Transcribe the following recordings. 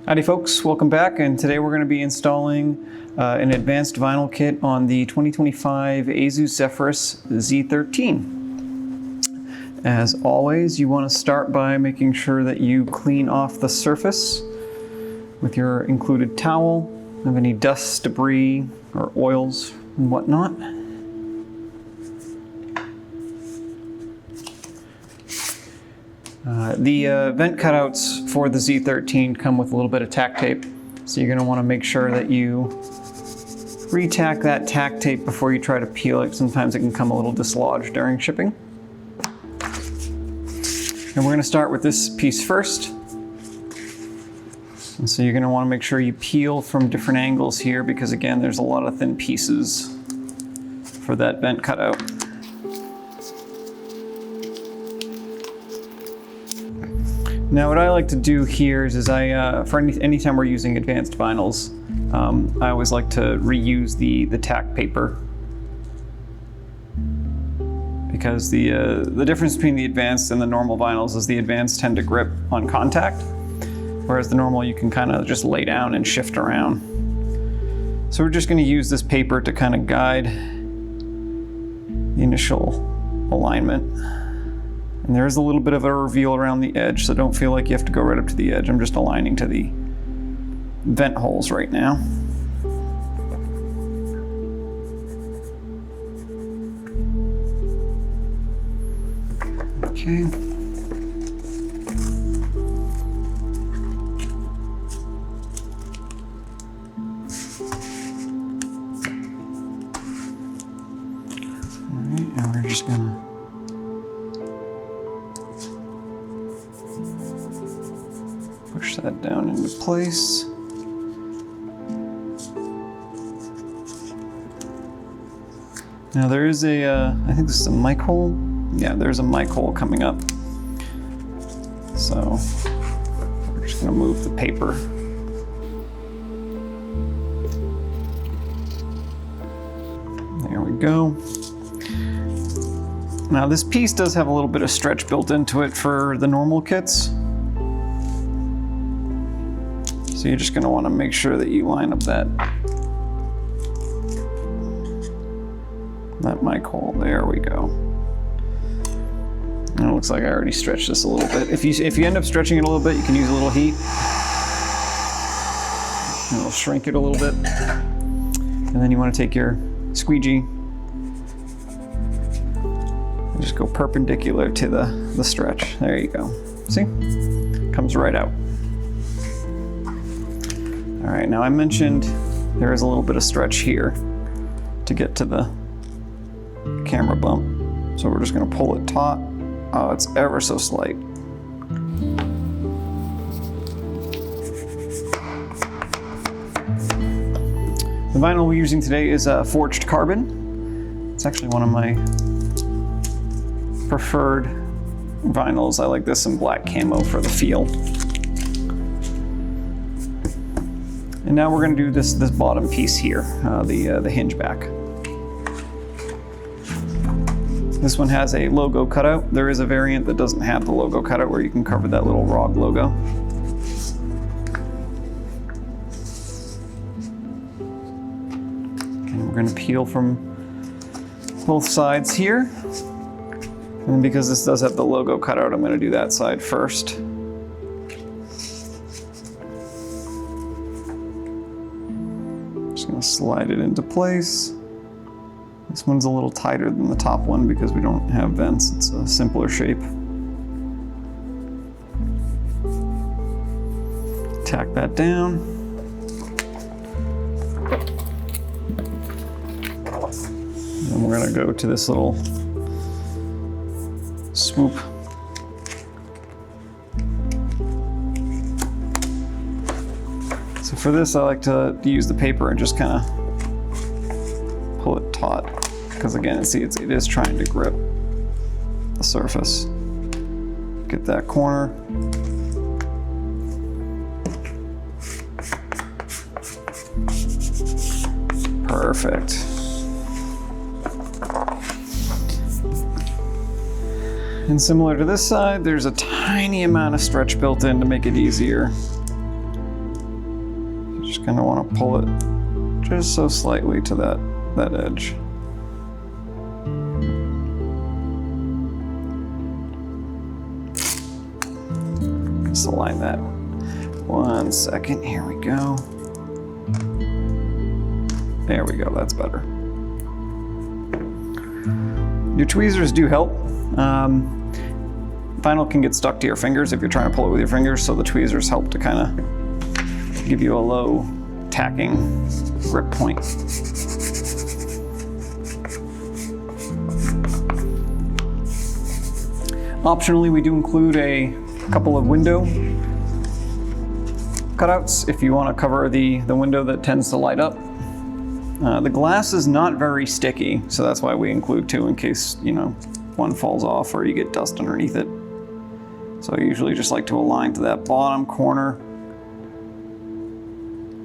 Howdy folks, welcome back, and today we're going to be installing an advanced vinyl kit on the 2025 Asus Z13. As always, you want to start by making sure that you clean off the surface with your included towel of any dust, debris, or oils and whatnot. The vent cutouts for the Z13 come with a little bit of tack tape, so you're going to want to make sure that you retack that tack tape before you try to peel it. Sometimes it can come a little dislodged during shipping. And we're going to start with this piece first. And so you're going to want to make sure you peel from different angles here, because again, there's a lot of thin pieces for that vent cutout. Now what I like to do here is for anytime we're using advanced vinyls, I always like to reuse the tack paper, because the difference between the advanced and the normal vinyls is the advanced tend to grip on contact, whereas the normal you can kind of just lay down and shift around. So we're just going to use this paper to kind of guide the initial alignment. And there is a little bit of a reveal around the edge, so don't feel like you have to go right up to the edge. I'm just aligning to the vent holes right now. Okay. All right, and we're just gonna push that down into place. Now there is I think this is a mic hole. Yeah, there's a mic hole coming up. So we're just gonna move the paper. There we go. Now this piece does have a little bit of stretch built into it for the normal kits. So you're just going to want to make sure that you line up that mic hole. There we go. And it looks like I already stretched this a little bit. If you end up stretching it a little bit, you can use a little heat. And it'll shrink it a little bit. And then you want to take your squeegee and just go perpendicular to the stretch. There you go. See? Comes right out. All right, now I mentioned there is a little bit of stretch here to get to the camera bump. So we're just gonna pull it taut. Oh, it's ever so slight. The vinyl we're using today is forged carbon. It's actually one of my preferred vinyls. I like this in black camo for the feel. And now we're going to do this bottom piece here, the hinge back. This one has a logo cutout. There is a variant that doesn't have the logo cutout where you can cover that little ROG logo. And we're going to peel from both sides here. And because this does have the logo cutout, I'm going to do that side first. Just gonna slide it into place. This one's a little tighter than the top one because we don't have vents. It's a simpler shape. Tack that down. And we're gonna go to this little swoop. So for this, I like to use the paper and just kind of pull it taut, because again, see, it is trying to grip the surface. Get that corner. Perfect. And similar to this side, there's a tiny amount of stretch built in to make it easier. Just gonna want to pull it just so slightly to that edge. Just align that. 1 second, here we go. There we go, that's better. Your tweezers do help. Vinyl can get stuck to your fingers if you're trying to pull it with your fingers, so the tweezers help to kind of give you a low tacking grip point. Optionally, we do include a couple of window cutouts if you want to cover the window that tends to light up. The glass is not very sticky, so that's why we include two in case, you know, one falls off or you get dust underneath it. So I usually just like to align to that bottom corner,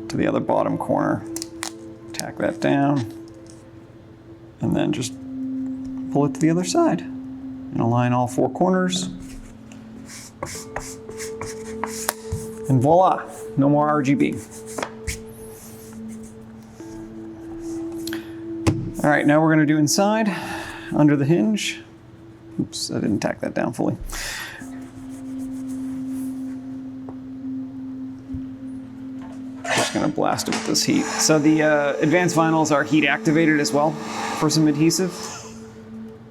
to the other bottom corner, tack that down, and then just pull it to the other side and align all four corners. And voila, no more RGB. All right, now we're gonna do inside, under the hinge. Oops, I didn't tack that down fully. Just gonna blast it with this heat. So the advanced vinyls are heat activated as well for some adhesive.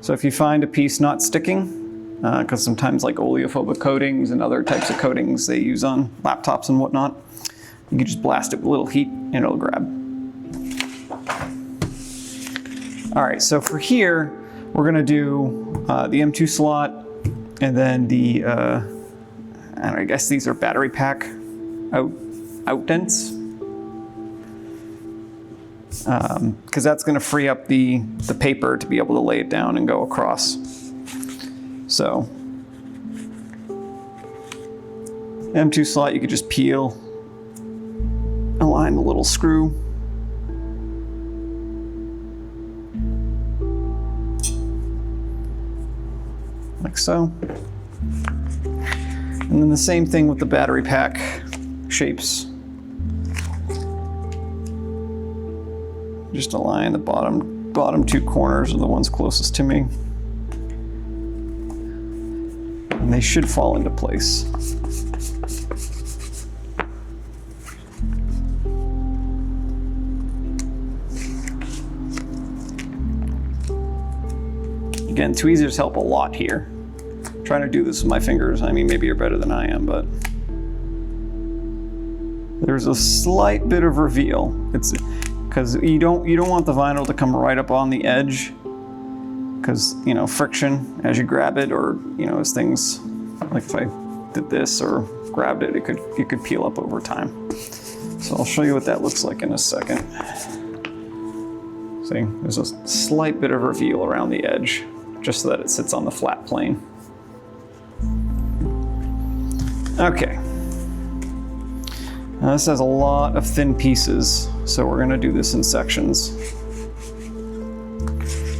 So if you find a piece not sticking, because sometimes like oleophobic coatings and other types of coatings they use on laptops and whatnot, you can just blast it with a little heat and it'll grab. All right, so for here, we're gonna do the M2 slot and then the, I guess these are battery pack out dents. Because that's gonna free up the paper to be able to lay it down and go across. So, M2 slot, you could just peel, align the little screw. Like so. And then the same thing with the battery pack shapes. Just align the bottom two corners are the ones closest to me. And they should fall into place. Again, tweezers help a lot here. I'm trying to do this with my fingers. I mean, maybe you're better than I am, but there's a slight bit of reveal. It's because you don't want the vinyl to come right up on the edge, because, you know, friction as you grab it, or, you know, as things, like if I did this or grabbed it, it could peel up over time. So I'll show you what that looks like in a second. See, there's a slight bit of reveal around the edge, just so that it sits on the flat plane. Okay. Now this has a lot of thin pieces, so we're gonna do this in sections.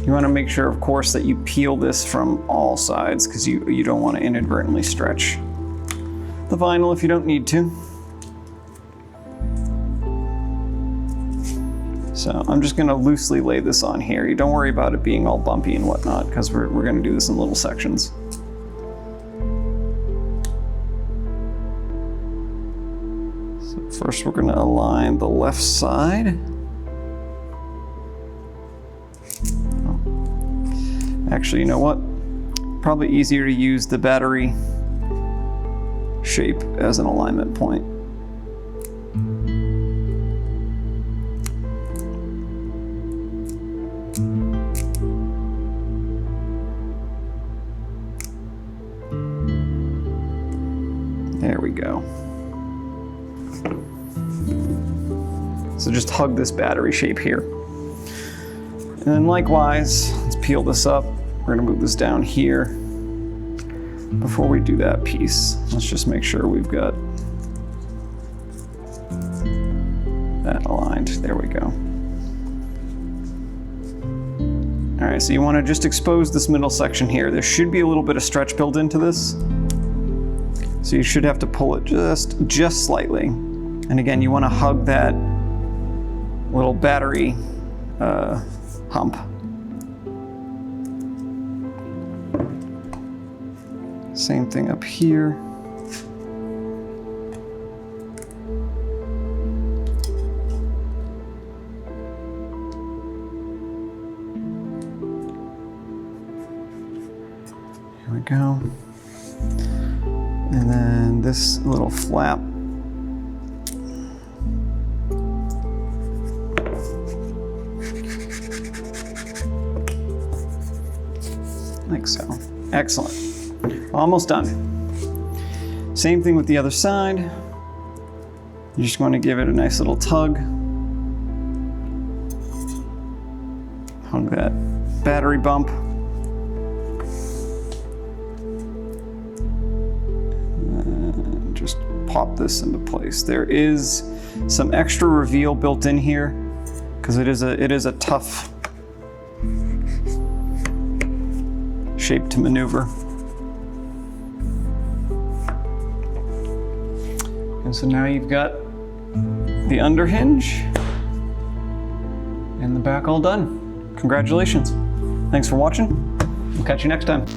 You wanna make sure, of course, that you peel this from all sides, because you don't wanna inadvertently stretch the vinyl if you don't need to. So I'm just gonna loosely lay this on here. You don't worry about it being all bumpy and whatnot, because we're gonna do this in little sections. So first we're gonna align the left side. Actually, you know what? Probably easier to use the battery shape as an alignment point. There we go. So just hug this battery shape here. And then likewise, let's peel this up. We're gonna move this down here. Before we do that piece, let's just make sure we've got that aligned. There we go. All right, so you wanna just expose this middle section here. There should be a little bit of stretch built into this. So you should have to pull it just slightly. And again, you want to hug that little battery hump. Same thing up here. Here we go. And then this little flap. Like so. Excellent. Almost done. Same thing with the other side. You just want to give it a nice little tug. Hug that battery bump. And just pop this into place. There is some extra reveal built in here because it is a tough shape to maneuver. And so now you've got the under hinge and the back all done. Congratulations. Thanks for watching. We'll catch you next time.